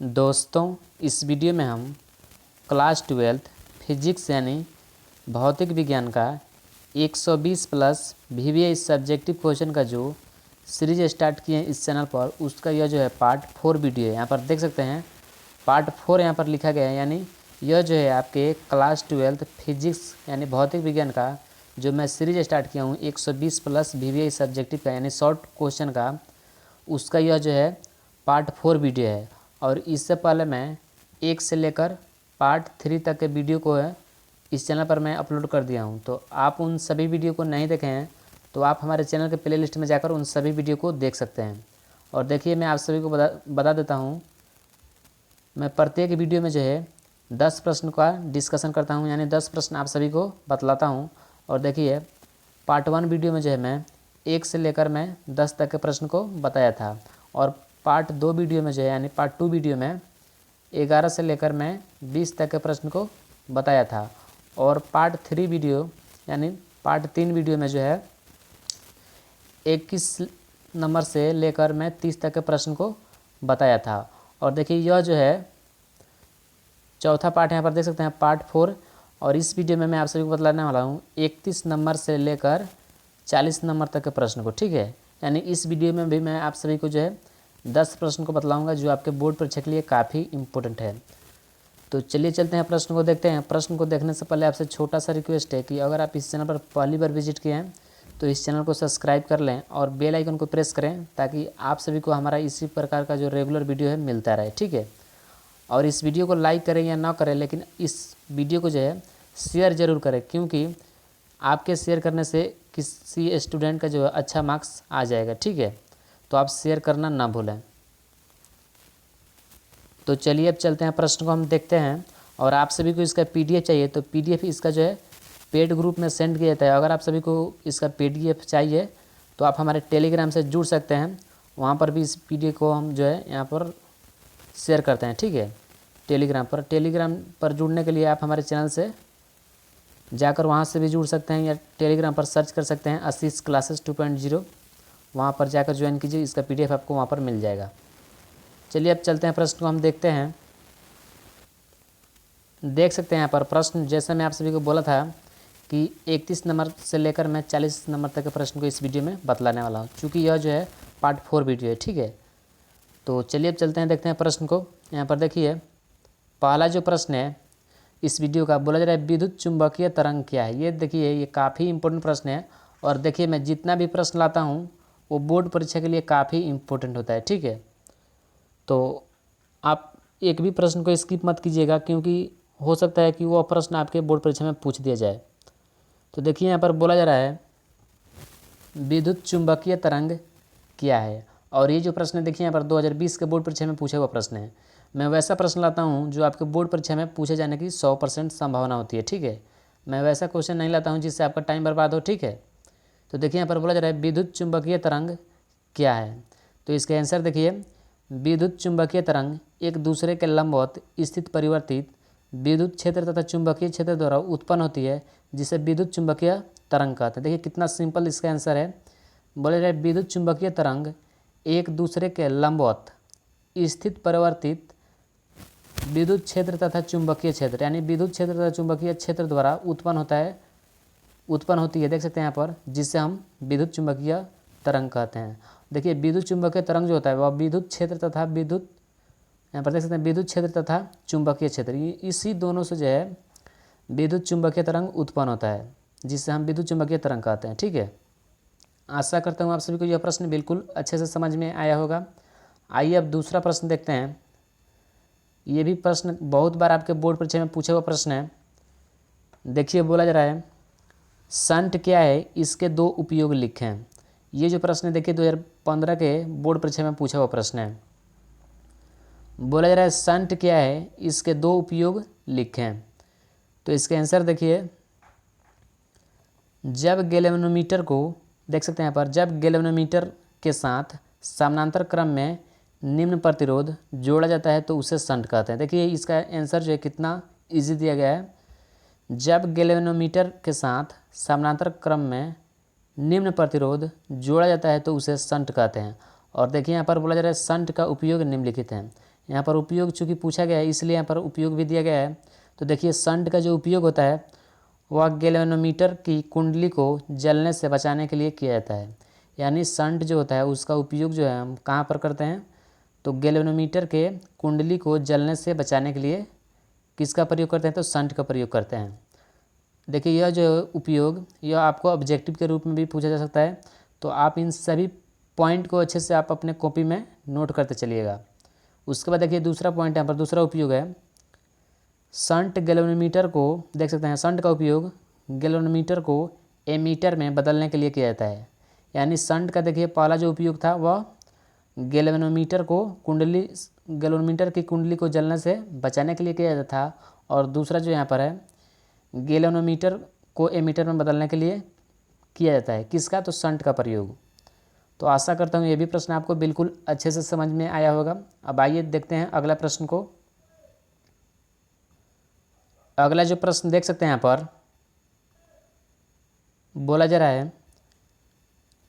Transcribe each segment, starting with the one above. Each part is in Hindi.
दोस्तों, इस वीडियो में हम क्लास 12 फिजिक्स यानी भौतिक विज्ञान का 120 प्लस VVI सब्जेक्टिव क्वेश्चन का जो सीरीज स्टार्ट किए हैं इस चैनल पर, उसका यह जो है पार्ट 4 वीडियो है। यहाँ पर देख सकते हैं पार्ट 4 यहाँ पर लिखा गया है, यानी यह जो है आपके क्लास 12 फिजिक्स यानी भौतिक विज्ञान का जो मैं सीरीज स्टार्ट किया हूँ 120 प्लस VVI सब्जेक्टिव का यानी शॉर्ट क्वेश्चन का, उसका यह जो है पार्ट 4 वीडियो है। और इससे पहले मैं 1 से लेकर पार्ट 3 तक के वीडियो को है इस चैनल पर मैं अपलोड कर दिया हूं। तो आप उन सभी वीडियो को नहीं देखे हैं तो आप हमारे चैनल के प्लेलिस्ट में जाकर उन सभी वीडियो को देख सकते हैं। और देखिए, मैं आप सभी को बता देता हूं, मैं प्रत्येक वीडियो में जो है 10 प्रश्न का डिस्कशन करता हूं, यानी 10 प्रश्न आप सभी को बतलाता हूं। और देखिए, पार्ट 1 वीडियो में जो है मैं 1 से लेकर मैं 10 तक के प्रश्न को बताया था, और पार्ट 2 वीडियो में जो है यानी पार्ट 2 वीडियो में 11 से लेकर मैं 20 तक के प्रश्न को बताया था। और पार्ट 3 वीडियो यानी पार्ट 3 वीडियो में जो है 21 नंबर से लेकर मैं 30 तक के प्रश्न को बताया था। और देखिए, यह जो है चौथा पार्ट, यहाँ पर देख सकते हैं पार्ट 4। और इस वीडियो में मैं आप सभी को बतलाने वाला हूँ 31 नंबर से लेकर 40 नंबर तक के प्रश्न को, ठीक है। यानी इस वीडियो में भी मैं आप सभी को जो है 10 प्रश्न को बतलाऊंगा जो आपके बोर्ड परीक्षा के लिए काफ़ी इम्पोर्टेंट है। तो चलिए चलते हैं, प्रश्न को देखते हैं। प्रश्न को देखने से पहले आपसे छोटा सा रिक्वेस्ट है कि अगर आप इस चैनल पर पहली बार विजिट किए हैं तो इस चैनल को सब्सक्राइब कर लें और बेल आइकन को प्रेस करें, ताकि आप सभी को हमारा इसी प्रकार का जो रेगुलर वीडियो है मिलता रहे, ठीक है। और इस वीडियो को लाइक करें या ना करें, लेकिन इस वीडियो को जो है शेयर ज़रूर करें, क्योंकि आपके शेयर करने से किसी स्टूडेंट का जो है अच्छा मार्क्स आ जाएगा, ठीक है। तो आप शेयर करना ना भूलें। तो चलिए अब चलते हैं, प्रश्न को हम देखते हैं। और आप सभी को इसका PDF चाहिए तो PDF इसका जो है पेड ग्रुप में सेंड किया जाता है। अगर आप सभी को इसका PDF चाहिए तो आप हमारे टेलीग्राम से जुड़ सकते हैं, वहाँ पर भी इस PDF को हम जो है यहाँ पर शेयर करते हैं, ठीक है। टेलीग्राम पर जुड़ने के लिए आप हमारे चैनल से जाकर वहाँ से भी जुड़ सकते हैं, या टेलीग्राम पर सर्च कर सकते हैं आशीष क्लासेस 2.0, वहाँ पर जाकर ज्वाइन कीजिए। इसका PDF आपको वहाँ पर मिल जाएगा। चलिए अब चलते हैं, प्रश्न को हम देखते हैं। देख सकते हैं यहाँ पर प्रश्न, जैसे मैं आप सभी को बोला था कि 31 नंबर से लेकर मैं 40 नंबर तक के प्रश्न को इस वीडियो में बतलाने वाला हूँ, चूँकि यह जो है पार्ट 4 वीडियो है, ठीक है। तो चलिए अब चलते हैं, देखते हैं प्रश्न को। यहाँ पर देखिए, पहला जो प्रश्न है इस वीडियो का, बोला जा रहा है विद्युत चुंबकीय तरंग क्या है। ये देखिए, ये काफ़ी इंपॉर्टेंट प्रश्न है। और देखिए, मैं जितना भी प्रश्न लाता हूँ वो बोर्ड परीक्षा के लिए काफ़ी इंपॉर्टेंट होता है, ठीक है। तो आप एक भी प्रश्न को स्किप मत कीजिएगा, क्योंकि हो सकता है कि वो प्रश्न आपके बोर्ड परीक्षा में पूछ दिया जाए। तो देखिए, यहाँ पर बोला जा रहा है विद्युत चुंबकीय तरंग क्या है। और ये जो प्रश्न है देखिए, यहाँ पर 2020 के बोर्ड परीक्षा में पूछा हुआ प्रश्न है। मैं वैसा प्रश्न लाता हूँ जो आपके बोर्ड परीक्षा में पूछे जाने की 100% संभावना होती है, ठीक है। मैं वैसा क्वेश्चन नहीं लाता हूँ जिससे आपका टाइम बर्बाद हो, ठीक है। तो देखिए, यहाँ पर बोला जा रहा है विद्युत चुंबकीय तरंग क्या है। तो इसका आंसर देखिए, विद्युत चुंबकीय तरंग एक दूसरे के लंबवत स्थित परिवर्तित विद्युत क्षेत्र तथा चुंबकीय क्षेत्र द्वारा उत्पन्न होती है, जिसे विद्युत चुंबकीय तरंग कहते हैं। देखिए कितना सिंपल इसका आंसर है। बोले रहे विद्युत चुंबकीय तरंग एक दूसरे के लंबवत स्थित परिवर्तित विद्युत क्षेत्र तथा चुंबकीय क्षेत्र, यानी विद्युत क्षेत्र तथा चुंबकीय क्षेत्र द्वारा उत्पन्न होती है, देख सकते हैं यहाँ पर, जिससे हम विद्युत चुंबकीय तरंग कहते हैं। देखिए, विद्युत चुंबकीय तरंग जो होता है वह विद्युत क्षेत्र तथा यहाँ पर देख सकते हैं विद्युत क्षेत्र तथा चुंबकीय क्षेत्र, इसी दोनों से जो है विद्युत चुंबकीय तरंग उत्पन्न होता है, जिससे हम विद्युत चुंबकीय तरंग कहते हैं, ठीक है। आशा करता हूँ आप सभी को यह प्रश्न बिल्कुल अच्छे से समझ में आया होगा। आइए अब दूसरा प्रश्न देखते हैं। ये भी प्रश्न बहुत बार आपके बोर्ड परीक्षा में पूछा हुआ प्रश्न है। देखिए, बोला जा रहा है शंट क्या है, इसके 2 उपयोग लिखें। ये जो प्रश्न है देखिए 2015 के बोर्ड परीक्षा में पूछा हुआ प्रश्न है। बोला जा रहा है शंट क्या है, इसके 2 उपयोग लिखें। तो इसके आंसर देखिए, जब गैल्वेनोमीटर को, देख सकते हैं यहाँ पर, जब गैल्वेनोमीटर के साथ समानांतर क्रम में निम्न प्रतिरोध जोड़ा जाता है तो उसे शंट कहते हैं। देखिए इसका आंसर जो है कितना इजी दिया गया है। जब गैल्वेनोमीटर के साथ समानांतर क्रम में निम्न प्रतिरोध जोड़ा जाता है तो उसे शंट कहते हैं। और देखिए यहाँ पर बोला जा रहा है शंट का उपयोग निम्नलिखित है, यहाँ पर उपयोग चूँकि पूछा गया है इसलिए यहाँ पर उपयोग भी दिया गया है। तो देखिए शंट का जो उपयोग होता है वह गैल्वेनोमीटर की कुंडली को जलने से बचाने के लिए किया जाता है। यानी शंट जो होता है उसका उपयोग जो है हम कहाँ पर करते हैं, तो गैल्वेनोमीटर के कुंडली को जलने से बचाने के लिए किसका प्रयोग करते हैं, तो शंट का प्रयोग करते हैं। देखिए यह जो उपयोग यह आपको ऑब्जेक्टिव के रूप में भी पूछा जा सकता है। तो आप इन सभी पॉइंट को अच्छे से आप अपने कॉपी में नोट करते चलिएगा। उसके बाद देखिए दूसरा पॉइंट यहाँ पर दूसरा उपयोग है शंट गैल्वेनोमीटर को, देख सकते हैं शंट का उपयोग गैल्वेनोमीटर को एमीटर में बदलने के लिए किया जाता है। यानी शंट का देखिए पहला जो उपयोग था वह गैल्वेनोमीटर की कुंडली को जलने से बचाने के लिए किया जाता था, और दूसरा जो यहाँ पर है गैल्वेनोमीटर को एमीटर में बदलने के लिए किया जाता है। किसका, तो शंट का प्रयोग। तो आशा करता हूँ ये भी प्रश्न आपको बिल्कुल अच्छे से समझ में आया होगा। अब आइए देखते हैं अगला प्रश्न को। अगला जो प्रश्न देख सकते हैं यहाँ पर बोला जा रहा है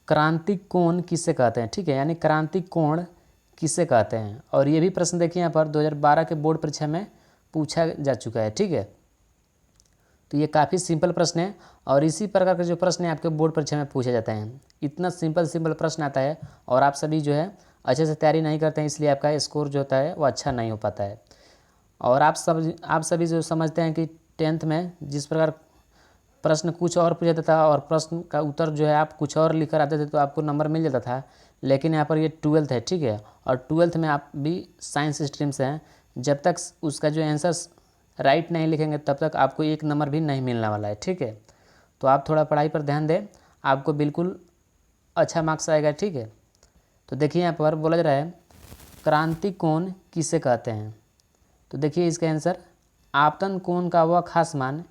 क्रांतिक कोण किसे कहते हैं। ठीक है, यानी क्रांतिक कोण किसे कहते हैं। और ये भी प्रश्न देखिए यहाँ पर 2012 के बोर्ड परीक्षा में पूछा जा चुका है। ठीक है, तो ये काफ़ी सिंपल प्रश्न है और इसी प्रकार के जो प्रश्न है आपके बोर्ड परीक्षा में पूछे जाते हैं। इतना सिंपल प्रश्न आता है और आप सभी जो है अच्छे से तैयारी नहीं करते हैं, इसलिए आपका स्कोर जो होता है वो अच्छा नहीं हो पाता है। और आप सभी जो समझते हैं कि 10th में जिस प्रकार प्रश्न कुछ और पूछा जाता था और प्रश्न का उत्तर जो है आप कुछ और लिख कर आते थे तो आपको नंबर मिल जाता था। लेकिन यहाँ पर ये 12th है, ठीक है, और 12th में आप भी साइंस स्ट्रीम से हैं, जब तक उसका जो आंसर राइट नहीं लिखेंगे तब तक आपको एक नंबर भी नहीं मिलने वाला है। ठीक है, तो आप थोड़ा पढ़ाई पर ध्यान दें, आपको बिल्कुल अच्छा मार्क्स आएगा। ठीक है, तो देखिए यहाँ पर बोला जा रहा है क्रांतिक कोण किसे कहते हैं। तो देखिए इसका आंसर आपतन कोण का वह खास मान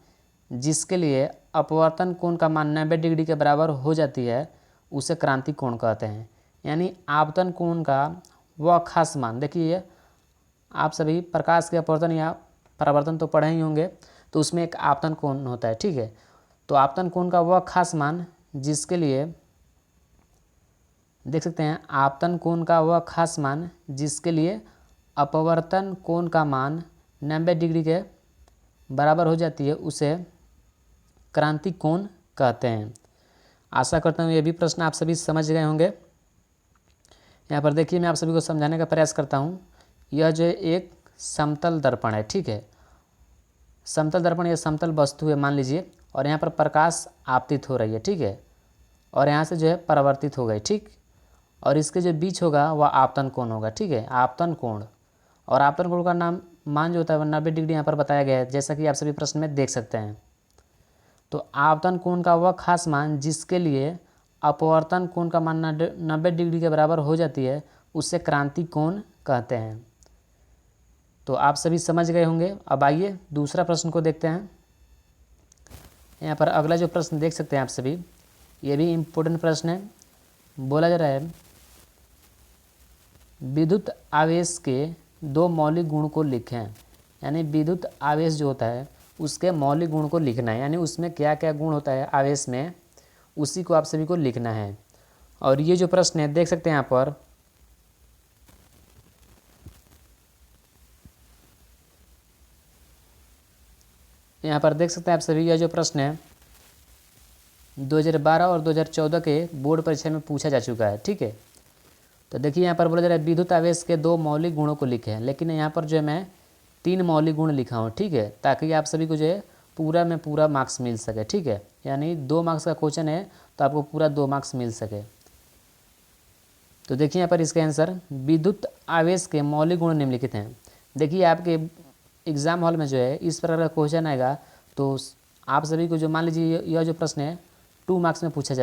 जिसके लिए अपवर्तन कोण का मान 90 डिग्री के बराबर हो जाती है उसे क्रांतिक कोण कहते हैं। यानी आपतन कोण का वह खास मान, देखिए आप सभी प्रकाश के अपवर्तन या परावर्तन तो पढ़े ही होंगे, तो उसमें एक आपतन कोण होता है। ठीक है, तो आपतन कोण का वह खास मान जिसके लिए, देख सकते हैं आपतन कोण का वह खास मान जिसके लिए अपवर्तन कोण का मान 90 डिग्री के बराबर हो जाती है उसे क्रांतिक कोण कहते हैं। आशा करता हूँ ये भी प्रश्न आप सभी समझ गए होंगे। यहाँ पर देखिए मैं आप सभी को समझाने का प्रयास करता हूँ। यह जो एक समतल दर्पण है, ठीक है, समतल दर्पण या समतल वस्तु है मान लीजिए, और यहाँ पर प्रकाश आपतित हो रही है। ठीक है, और यहाँ से जो है परावर्तित हो गई। ठीक, और इसके जो बीच होगा वह आपतन कोण होगा। ठीक है, आपतन कोण, और आपतन कोण का नाम मान जो होता है वह 90 डिग्री यहाँ पर बताया गया है, जैसा कि आप सभी प्रश्न में देख सकते हैं। तो आपतन कोण का वह खास मान जिसके लिए अपवर्तन कोण का मान 90 डिग्री के बराबर हो जाती है उसे क्रांतिक कोण कहते हैं। तो आप सभी समझ गए होंगे। अब आइए दूसरा प्रश्न को देखते हैं। यहाँ पर अगला जो प्रश्न देख सकते हैं आप सभी, ये भी इम्पोर्टेंट प्रश्न है। बोला जा रहा है विद्युत आवेश के 2 मौलिक गुण को लिखें। यानी विद्युत आवेश जो होता है उसके मौलिक गुण को लिखना है, यानी उसमें क्या क्या गुण होता है आवेश में, उसी को आप सभी को लिखना है। और ये जो प्रश्न है देख सकते हैं यहाँ पर, देख सकते हैं आप सभी, यह जो प्रश्न है 2012 और 2014 के बोर्ड परीक्षा में पूछा जा चुका है। ठीक है, तो देखिए यहाँ पर बोला जा रहा है विद्युत आवेश के 2 मौलिक गुणों को लिखें, लेकिन यहाँ पर जो है मैं 3 मौलिक गुण लिखा हूँ। ठीक है, ताकि आप सभी को जो है पूरा में पूरा मार्क्स मिल सके। ठीक है, यानी 2 मार्क्स का क्वेश्चन है तो आपको पूरा 2 मार्क्स मिल सके। तो देखिए यहाँ पर इसका आंसर विद्युत आवेश के मौलिक गुण निम्नलिखित हैं। देखिए आपके एग्जाम हॉल में जो है इस प्रकार का क्वेश्चन आएगा, तो आप सभी को जो मान लीजिए यह जो प्रश्न है 2 मार्क्स में पूछा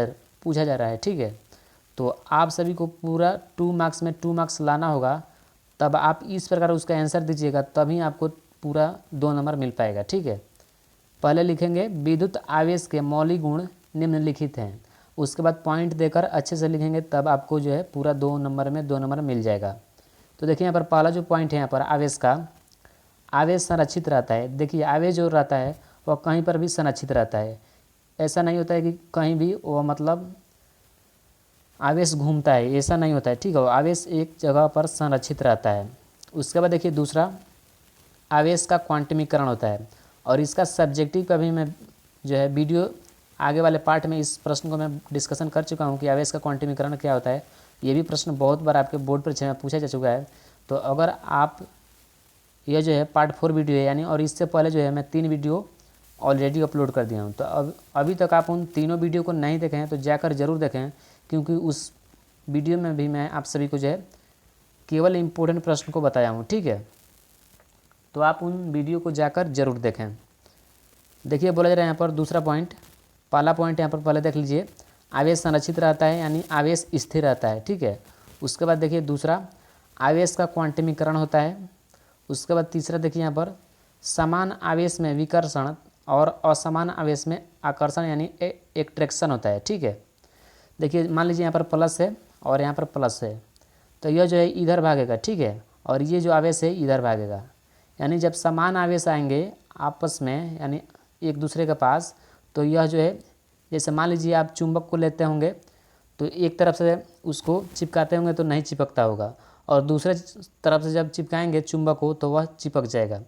जा रहा है। ठीक है, तो आप सभी को पूरा 2 मार्क्स में 2 मार्क्स लाना होगा, तब आप इस प्रकार उसका आंसर दीजिएगा, तभी आपको पूरा 2 नंबर मिल पाएगा। ठीक है, पहले लिखेंगे विद्युत आवेश के मौलिक गुण निम्नलिखित हैं, उसके बाद पॉइंट देकर अच्छे से लिखेंगे, तब आपको जो है पूरा 2 नंबर में 2 नंबर मिल जाएगा। तो देखिए यहाँ पर पहला जो पॉइंट है यहाँ पर आवेश का, आवेश संरक्षित रहता है। देखिए आवेश जो रहता है वह कहीं पर भी संरक्षित रहता है, ऐसा नहीं होता है कि कहीं भी वह मतलब आवेश घूमता है, ऐसा नहीं होता है। ठीक है, आवेश एक जगह पर संरक्षित रहता है। उसके बाद देखिए दूसरा आवेश का क्वांटमीकरण होता है, और इसका सब्जेक्टिव का भी मैं जो है वीडियो आगे वाले पार्ट में इस प्रश्न को मैं डिस्कशन कर चुका हूँ कि आवेश का क्वांटमीकरण क्या होता है। ये भी प्रश्न बहुत बार आपके बोर्ड परीक्षा में पूछा जा चुका है। तो अगर आप यह जो है पार्ट 4 वीडियो है यानी, और इससे पहले जो है मैं 3 वीडियो ऑलरेडी अपलोड कर दिया हूँ। तो अब अभी तक आप उन तीनों वीडियो को नहीं देखे हैं तो जाकर ज़रूर देखें, क्योंकि उस वीडियो में भी मैं आप सभी को जो है केवल इम्पोर्टेंट प्रश्न को बताया हूँ, ठीक है। तो आप उन वीडियो को जाकर ज़रूर देखें। देखिए बोला जा रहा है यहाँ पर दूसरा पॉइंट, पहला पॉइंट यहाँ पर पहले देख लीजिए, आवेश संरक्षित रहता है यानी आवेश स्थिर रहता है, ठीक है। उसके बाद देखिए दूसरा आवेश का क्वांटमीकरण होता है। उसके बाद तीसरा देखिए यहाँ पर समान आवेश में विकर्षण और असमान आवेश में आकर्षण यानी एट्रैक्शन होता है, ठीक है। देखिए मान लीजिए यहाँ पर प्लस है और यहाँ पर प्लस है, तो यह जो है इधर भागेगा, ठीक है, और ये जो आवेश है इधर भागेगा। यानी जब समान आवेश आएंगे आपस में यानी एक दूसरे के पास, तो यह जो है जैसे मान लीजिए आप चुंबक को लेते होंगे तो एक तरफ से उसको चिपकाते होंगे तो नहीं चिपकता होगा, और दूसरे तरफ से जब चिपकाएंगे चुंबक को तो वह चिपक जाएगा।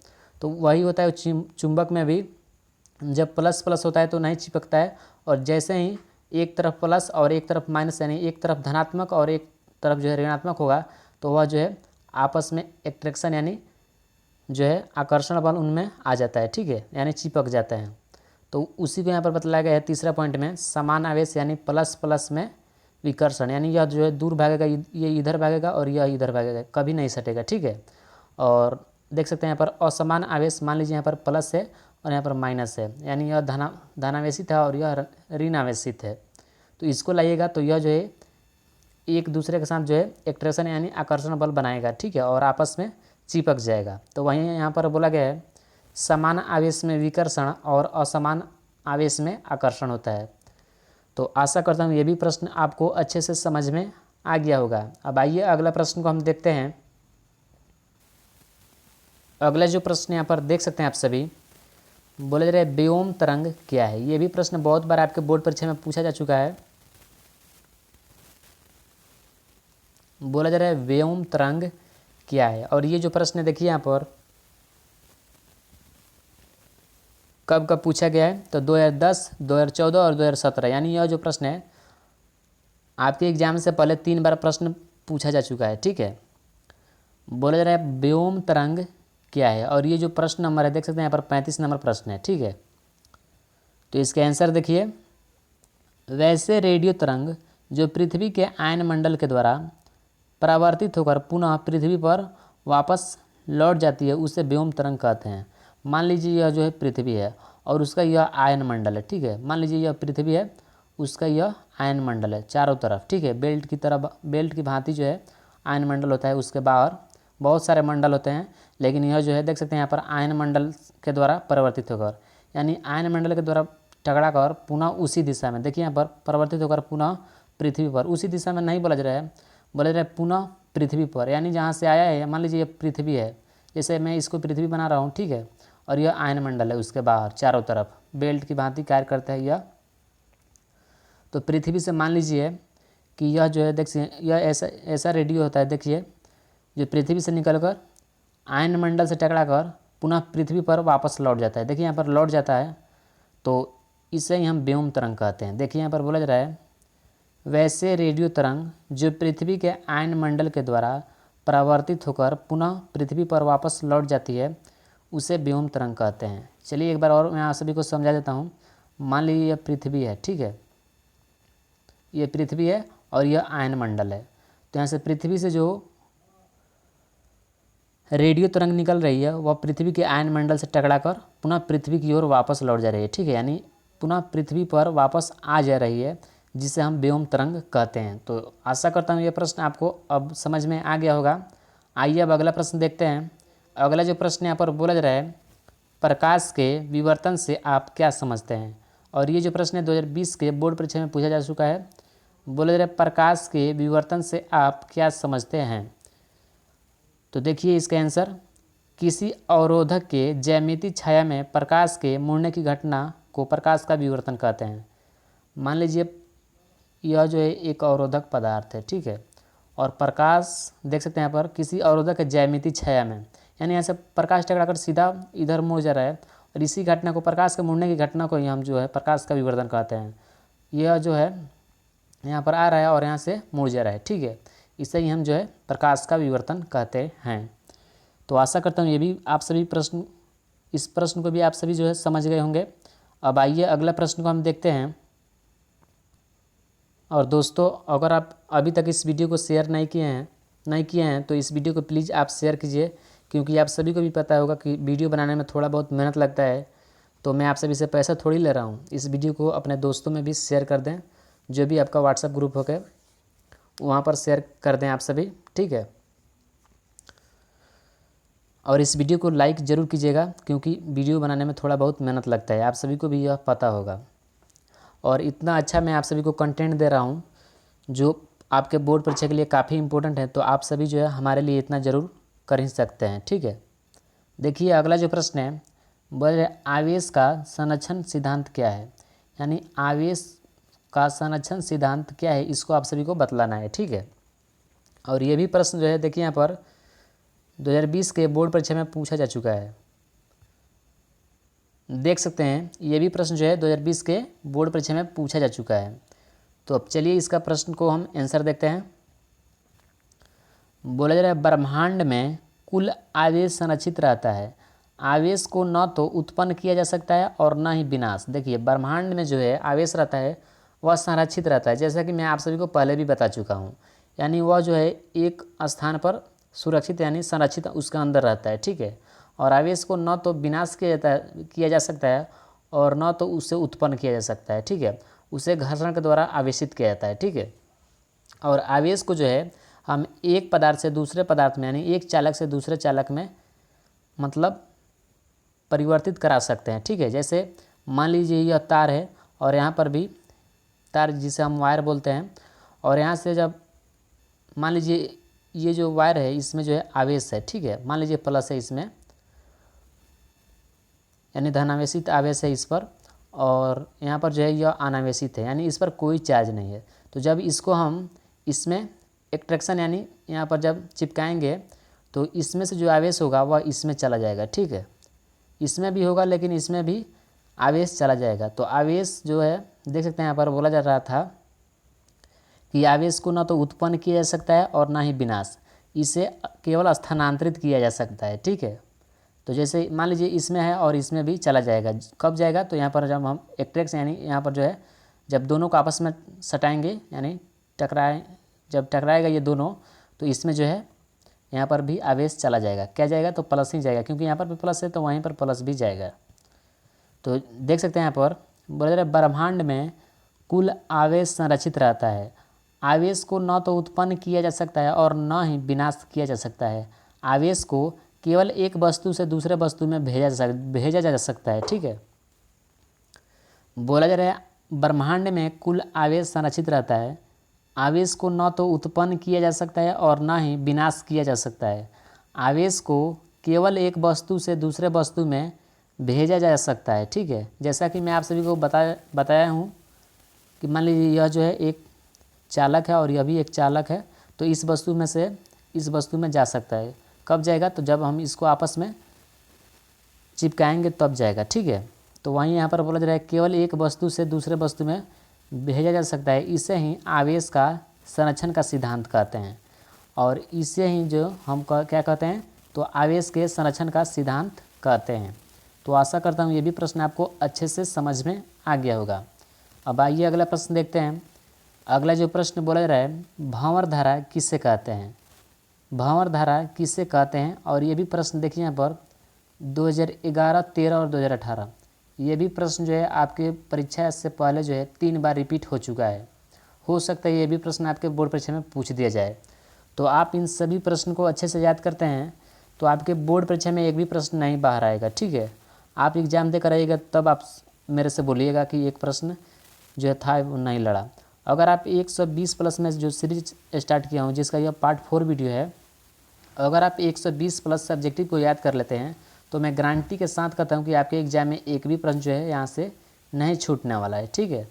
तो वही होता है चुंबक में भी, जब प्लस प्लस होता है तो नहीं चिपकता है, और जैसे ही एक तरफ प्लस और एक तरफ माइनस यानी एक तरफ धनात्मक और एक तरफ जो है ऋणात्मक होगा तो वह जो है आपस में एट्रैक्शन यानी जो है आकर्षण बल उनमें आ जाता है, ठीक है, यानी चिपक जाता है। तो उसी को यहाँ पर बतलाया गया है तीसरा पॉइंट में, समान आवेश यानी प्लस प्लस में विकर्षण, यानी यह जो है दूर भागेगा, ये इधर भागेगा और यह इधर भागेगा, कभी नहीं सटेगा, ठीक है। और देख सकते हैं यहाँ पर असमान आवेश, मान लीजिए यहाँ पर प्लस है और यहाँ पर माइनस है, यानी यह धनावेशित है और यह ऋणावेशित है। तो इसको लाइएगा तो यह जो है एक दूसरे के साथ जो है एट्रैक्शन यानी आकर्षण बल बनाएगा, ठीक है, और आपस में चिपक जाएगा। तो वहीं यहाँ पर बोला गया है समान आवेश में विकर्षण और असमान आवेश में आकर्षण होता है। तो आशा करता हूँ ये भी प्रश्न आपको अच्छे से समझ में आ गया होगा। अब आइए अगला प्रश्न को हम देखते हैं। अगला जो प्रश्न यहाँ पर देख सकते हैं आप सभी, बोले जा रहे व्योम तरंग क्या है। ये भी प्रश्न बहुत बार आपके बोर्ड परीक्षा में पूछा जा चुका है। बोला जा रहा है व्योम तरंग क्या है, और ये जो प्रश्न देखिए यहाँ पर कब कब पूछा गया है, तो 2010, 2014 और 2017, यानी यह जो प्रश्न है आपके एग्जाम से पहले 3 बार प्रश्न पूछा जा चुका है, ठीक है। बोला जा रहा है व्योम तरंग क्या है, और ये जो प्रश्न नंबर है देख सकते हैं यहाँ पर 35 नंबर प्रश्न है, ठीक है। तो इसके आंसर देखिए, वैसे रेडियो तरंग जो पृथ्वी के आयनमंडल के द्वारा परावर्तित होकर पुनः पृथ्वी पर वापस लौट जाती है उसे व्योम तरंग कहते हैं। मान लीजिए यह जो है पृथ्वी है और उसका यह आयनमंडल है, ठीक है। मान लीजिए यह पृथ्वी है, उसका यह आयनमंडल है चारों तरफ, ठीक है, बेल्ट की तरह, बेल्ट की भांति जो है आयनमंडल होता है, उसके बाहर बहुत सारे मंडल होते हैं, लेकिन यह जो है देख सकते हैं यहाँ पर आयनमंडल के द्वारा परिवर्तित होकर, यानी आयनमंडल के द्वारा टकरा कर पुनः उसी दिशा में, देखिए यहाँ पर परिवर्तित होकर पुनः पृथ्वी पर, उसी दिशा में नहीं बोला जा रहा है, बोला जा रहा है पुनः पृथ्वी पर, यानी जहाँ से आया है, मान लीजिए ये पृथ्वी है, जैसे मैं इसको पृथ्वी बना रहा हूँ, ठीक है, और यह आयनमंडल है, उसके बाहर चारों तरफ बेल्ट की भांति कार्य करता है यह। तो पृथ्वी से मान लीजिए कि यह जो है देखिए यह ऐसा रेडियो होता है, देखिए जो पृथ्वी से निकलकर आयनमंडल से टकराकर पुनः पृथ्वी पर वापस लौट जाता है, देखिए यहाँ पर लौट जाता है, तो इसे ही हम व्योम तरंग कहते हैं। देखिए यहाँ पर बोला जा रहा है वैसे रेडियो तरंग जो पृथ्वी के आयनमंडल के द्वारा परावर्तित होकर पुनः पृथ्वी पर वापस लौट जाती है उसे व्योम तरंग कहते हैं। चलिए एक बार और मैं आप सभी को समझा देता हूँ। मान लीजिए यह पृथ्वी है, ठीक है, ये पृथ्वी है और यह आयनमंडल है, तो यहाँ से पृथ्वी से जो रेडियो तरंग निकल रही है वह पृथ्वी के आयनमंडल से टकराकर पुनः पृथ्वी की ओर वापस लौट जा रही है, ठीक है, यानी पुनः पृथ्वी पर वापस आ जा रही है, जिसे हम व्योम तरंग कहते हैं। तो आशा करता हूँ ये प्रश्न आपको अब समझ में आ गया होगा। आइए अब अगला प्रश्न देखते हैं। अगला जो प्रश्न यहाँ पर बोला जा रहा है प्रकाश के विवर्तन से आप क्या समझते हैं, और ये जो प्रश्न है 2020 के बोर्ड परीक्षा में पूछा जा चुका है। बोला जा रहा है प्रकाश के विवर्तन से आप क्या समझते हैं। तो देखिए इसका आंसर, किसी अवरोधक के ज्यामितीय छाया में प्रकाश के मुड़ने की घटना को प्रकाश का विवर्तन कहते हैं। मान लीजिए यह जो है एक अवरोधक पदार्थ है, ठीक है, और प्रकाश देख सकते हैं यहाँ पर किसी अवरोधक के ज्यामिति छाया में, यानी यहाँ से प्रकाश टकराकर सीधा इधर मुड़ जा रहा है और इसी घटना को, प्रकाश के मुड़ने की घटना को ही हम जो है प्रकाश का विवर्तन कहते हैं। यह जो है यहाँ पर आ रहा है और यहाँ से मुड़ जा रहा है, ठीक है, इसे ही हम जो है प्रकाश का विवर्तन कहते हैं। तो आशा करता हूँ ये भी आप सभी प्रश्न, इस प्रश्न को भी आप सभी जो है समझ गए होंगे। अब आइए अगला प्रश्न को हम देखते हैं। और दोस्तों, अगर आप अभी तक इस वीडियो को शेयर नहीं किए हैं तो इस वीडियो को प्लीज़ आप शेयर कीजिए, क्योंकि आप सभी को भी पता होगा कि वीडियो बनाने में थोड़ा बहुत मेहनत लगता है। तो मैं आप सभी से पैसा थोड़ी ले रहा हूँ। इस वीडियो को अपने दोस्तों में भी शेयर कर दें, जो भी आपका व्हाट्सएप ग्रुप होगा वहाँ पर शेयर कर दें आप सभी, ठीक है। और इस वीडियो को लाइक ज़रूर कीजिएगा, क्योंकि वीडियो बनाने में थोड़ा बहुत मेहनत लगता है, आप सभी को भी यह पता होगा। और इतना अच्छा मैं आप सभी को कंटेंट दे रहा हूँ जो आपके बोर्ड परीक्षा के लिए काफ़ी इंपॉर्टेंट है, तो आप सभी जो है हमारे लिए इतना ज़रूर कर ही सकते हैं, ठीक है। देखिए अगला जो प्रश्न है, बोले आवेश का संरक्षण सिद्धांत क्या है, यानी आवेश का संरक्षण सिद्धांत क्या है, इसको आप सभी को बतलाना है, ठीक है। और ये भी प्रश्न जो है देखिए यहाँ पर 2020 के बोर्ड परीक्षा में पूछा जा चुका है, देख सकते हैं। ये भी प्रश्न जो है 2020 के बोर्ड परीक्षा में पूछा जा चुका है। तो अब चलिए इसका प्रश्न को हम आंसर देखते हैं। बोला जा रहा है ब्रह्मांड में कुल आवेश संरक्षित रहता है, आवेश को न तो उत्पन्न किया जा सकता है और न ही विनाश। देखिए ब्रह्मांड में जो है आवेश रहता है वह संरक्षित रहता है, जैसा कि मैं आप सभी को पहले भी बता चुका हूँ, यानी वह जो है एक स्थान पर सुरक्षित यानी संरक्षित उसका अंदर रहता है, ठीक है। और आवेश को न तो विनाश किया जा सकता है और न तो उससे उत्पन्न किया जा सकता है, ठीक है। उसे घर्षण के द्वारा आवेशित किया जाता है, ठीक है। और आवेश को जो है हम एक पदार्थ से दूसरे पदार्थ में, यानी एक चालक से दूसरे चालक में मतलब परिवर्तित करा सकते हैं, ठीक है। जैसे मान लीजिए यह तार है और यहाँ पर भी तार जिसे हम वायर बोलते हैं, और यहाँ से जब मान लीजिए ये जो वायर है इसमें जो है आवेश है, ठीक है, मान लीजिए प्लस है इसमें, यानी धनावेशित आवेश है इस पर, और यहाँ पर जो है यह अनावेशित है, यानी इस पर कोई चार्ज नहीं है। तो जब इसको हम इसमें एट्रैक्शन यानी यहाँ पर जब चिपकाएंगे तो इसमें से जो आवेश होगा वह इसमें चला जाएगा, ठीक है। इसमें भी होगा लेकिन इसमें भी आवेश चला जाएगा। तो आवेश जो है देख सकते हैं यहाँ पर बोला जा रहा था कि आवेश को न तो उत्पन्न किया जा सकता है और ना ही विनाश, इसे केवल स्थानांतरित किया जा सकता है, ठीक है। तो जैसे मान लीजिए इसमें है और इसमें भी चला जाएगा, कब जाएगा, तो यहाँ पर जब हम एट्रैक्शन यानी यहाँ पर जो है जब दोनों को आपस में सटाएंगे यानी जब टकराएगा ये दोनों, तो इसमें जो है यहाँ पर भी आवेश चला जाएगा, क्या जाएगा, तो प्लस ही जाएगा, क्योंकि यहाँ पर भी प्लस है तो वहीं पर प्लस भी जाएगा। तो देख सकते हैं यहाँ पर बोल रहे ब्रह्मांड में कुल आवेश संरक्षित रहता है, आवेश को न तो उत्पन्न किया जा सकता है और न ही विनाश किया जा सकता है, आवेश को केवल एक वस्तु से दूसरे वस्तु में भेजा जा सकता है, ठीक है। बोला जा रहा है ब्रह्मांड में कुल आवेश संरक्षित रहता है, आवेश को न तो उत्पन्न किया जा सकता है और न ही विनाश किया जा सकता है, आवेश को केवल एक वस्तु से दूसरे वस्तु में भेजा जा सकता है, ठीक है। जैसा कि मैं आप सभी को बताया हूँ कि मान लीजिए यह जो है एक चालक है और यह भी एक चालक है, तो इस वस्तु में से इस वस्तु में जा सकता है, कब जाएगा, तो जब हम इसको आपस में चिपकाएंगे तब जाएगा, ठीक है। तो वहीं यहाँ पर बोला जा रहा है केवल एक वस्तु से दूसरे वस्तु में भेजा जा सकता है, इसे ही आवेश का संरक्षण का सिद्धांत कहते हैं। और इसे ही जो हम क्या कहते हैं, तो आवेश के संरक्षण का सिद्धांत कहते हैं। तो आशा करता हूँ ये भी प्रश्न आपको अच्छे से समझ में आ गया होगा। अब आइए अगला प्रश्न देखते हैं। अगला जो प्रश्न बोला जा रहा है भंवर धारा किसे कहते हैं, भंवर धारा किसे कहते हैं। और ये भी प्रश्न देखिए यहाँ पर 2011, 13 और 2018, ये भी प्रश्न जो है आपके परीक्षा से पहले जो है 3 बार रिपीट हो चुका है। हो सकता है ये भी प्रश्न आपके बोर्ड परीक्षा में पूछ दिया जाए। तो आप इन सभी प्रश्न को अच्छे से याद करते हैं तो आपके बोर्ड परीक्षा में एक भी प्रश्न नहीं बाहर आएगा, ठीक है। आप एग्ज़ाम देकर आइएगा तब आप मेरे से बोलिएगा कि एक प्रश्न जो है था वो नहीं लड़ा। अगर आप 120 प्लस में जो सीरीज स्टार्ट किया हूँ जिसका यह पार्ट 4 वीडियो है, अगर आप 120 प्लस सब्जेक्टिव को याद कर लेते हैं तो मैं गारंटी के साथ कहता हूँ कि आपके एग्ज़ाम में एक भी प्रश्न जो है यहाँ से नहीं छूटने वाला है, ठीक है।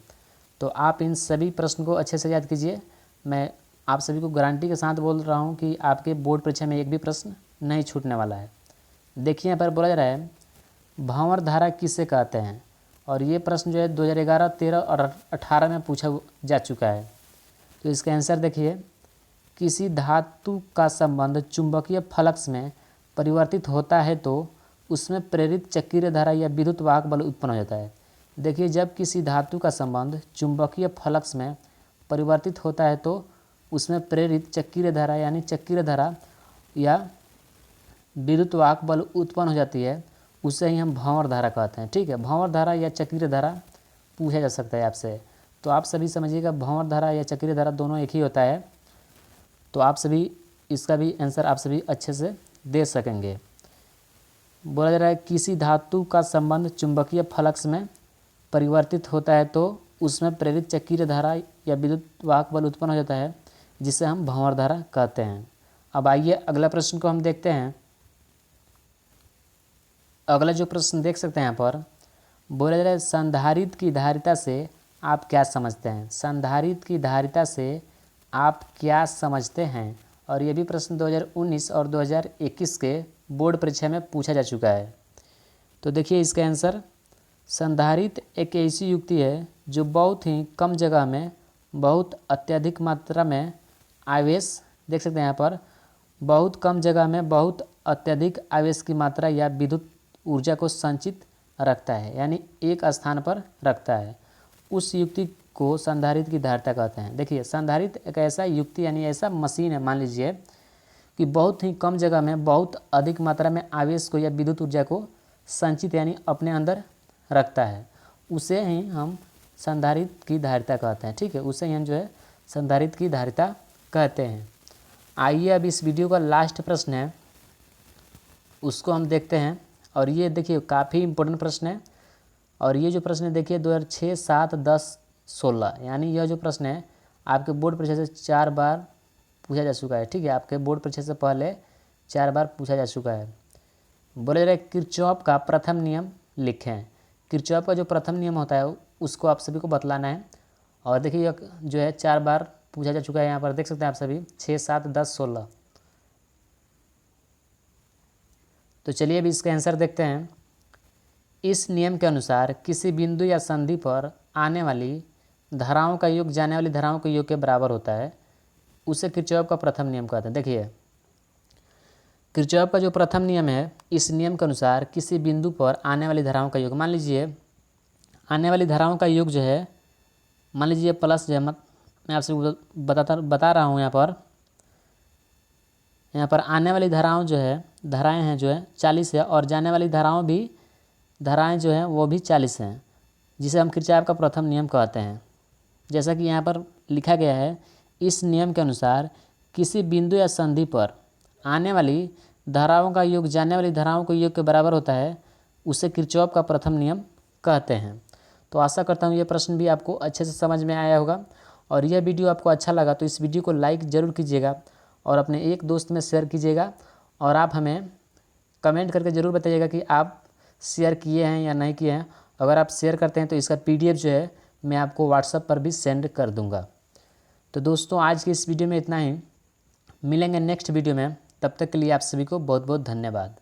तो आप इन सभी प्रश्न को अच्छे से याद कीजिए। मैं आप सभी को गारंटी के साथ बोल रहा हूँ कि आपके बोर्ड परीक्षा में एक भी प्रश्न नहीं छूटने वाला है। देखिए यहाँ पर बोला जा रहा है भंवर धारा किसे कहते हैं, और ये प्रश्न जो है 2011, 13 और 18 में पूछा जा चुका है। तो इसका आंसर देखिए, किसी धातु का संबंध चुंबकीय फ्लक्स में परिवर्तित होता है तो उसमें प्रेरित चक्रीय धारा या विद्युत वाहक बल उत्पन्न हो जाता है। देखिए, जब किसी धातु का संबंध चुंबकीय फ्लक्स में परिवर्तित होता है तो उसमें प्रेरित चक्रीय धारा यानी चक्रीय धारा या विद्युत वाहक बल उत्पन्न हो जाती है, उसे ही हम भंवर धारा कहते हैं। ठीक है, भंवर धारा या चक्रीय धारा पूछा जा सकता है आपसे। तो आप सभी समझिएगा, भंवर धारा या चक्रीय धारा दोनों एक ही होता है। तो आप सभी इसका भी आंसर आप सभी अच्छे से दे सकेंगे। बोला जा रहा है किसी धातु का संबंध चुंबकीय फ्लक्स में परिवर्तित होता है तो उसमें प्रेरित चक्रीय धारा या विद्युत वाहक बल उत्पन्न हो जाता है, जिसे हम भंवर धारा कहते हैं। अब आइए अगला प्रश्न को हम देखते हैं। अगला जो प्रश्न देख सकते हैं यहाँ पर, बोला जा रहा है संधारित्र की धारिता से आप क्या समझते हैं। संधारित्र की धारिता से आप क्या समझते हैं, और ये भी प्रश्न 2019 और 2021 के बोर्ड परीक्षा में पूछा जा चुका है। तो देखिए इसका आंसर, संधारित्र एक ऐसी युक्ति है जो बहुत ही कम जगह में बहुत अत्यधिक मात्रा में आवेश, देख सकते हैं यहाँ पर, बहुत कम जगह में बहुत अत्यधिक आवेश की मात्रा या विद्युत ऊर्जा को संचित रखता है, यानी एक स्थान पर रखता है। उस युक्ति को संधारित्र की धारिता कहते हैं। देखिए, संधारित्र एक ऐसा युक्ति यानी ऐसा मशीन है, मान लीजिए कि बहुत ही कम जगह में बहुत अधिक मात्रा में आवेश को या विद्युत ऊर्जा को संचित यानी अपने अंदर रखता है, उसे ही हम संधारित्र की धारिता कहते हैं। ठीक है, उसे ही हम जो है संधारित्र की धारिता कहते हैं। आइए अब इस वीडियो का लास्ट प्रश्न है, उसको हम देखते हैं। और ये देखिए काफ़ी इम्पोर्टेंट प्रश्न है, और ये जो प्रश्न है देखिए 2006, 7, 10, 16, यानी यह जो प्रश्न है आपके बोर्ड परीक्षा से 4 बार पूछा जा चुका है। ठीक है, आपके बोर्ड परीक्षा से पहले 4 बार पूछा जा चुका है। बोले जा रहे किरचॉफ का प्रथम नियम लिखें। किरचॉफ का जो प्रथम नियम होता है उसको आप सभी को बतलाना है। और देखिए यह जो है 4 बार पूछा जा चुका है, यहाँ पर देख सकते हैं आप सभी, 6, 7, 10, 16। तो चलिए अभी इसका आंसर देखते हैं। इस नियम के अनुसार किसी बिंदु या संधि पर आने वाली धाराओं का योग जाने वाली धाराओं के योग के बराबर होता है, उसे किरचॉफ का प्रथम नियम कहते हैं। देखिए, किरचॉफ का जो प्रथम नियम है, इस नियम के अनुसार किसी बिंदु पर आने वाली धाराओं का योग, मान लीजिए आने वाली धाराओं का योग जो है, मान लीजिए प्लस जो है, मैं आपसे बता रहा हूँ यहाँ पर आने वाली धाराओं जो है, धाराएं हैं जो है 40 है, और जाने वाली धाराएं जो हैं वो भी 40 हैं, जिसे हम किरचॉफ का प्रथम नियम कहते हैं। जैसा कि यहाँ पर लिखा गया है, इस नियम के अनुसार किसी बिंदु या संधि पर आने वाली धाराओं का योग जाने वाली धाराओं के योग के बराबर होता है, उसे किरचॉफ का प्रथम नियम कहते हैं। तो आशा करता हूँ ये प्रश्न भी आपको अच्छे से समझ में आया होगा, और यह वीडियो आपको अच्छा लगा तो इस वीडियो को लाइक ज़रूर कीजिएगा और अपने एक दोस्त में शेयर कीजिएगा। और आप हमें कमेंट करके ज़रूर बताइएगा कि आप शेयर किए हैं या नहीं किए हैं। अगर आप शेयर करते हैं तो इसका PDF जो है मैं आपको WhatsApp पर भी सेंड कर दूंगा। तो दोस्तों, आज की इस वीडियो में इतना ही, मिलेंगे नेक्स्ट वीडियो में। तब तक के लिए आप सभी को बहुत बहुत धन्यवाद।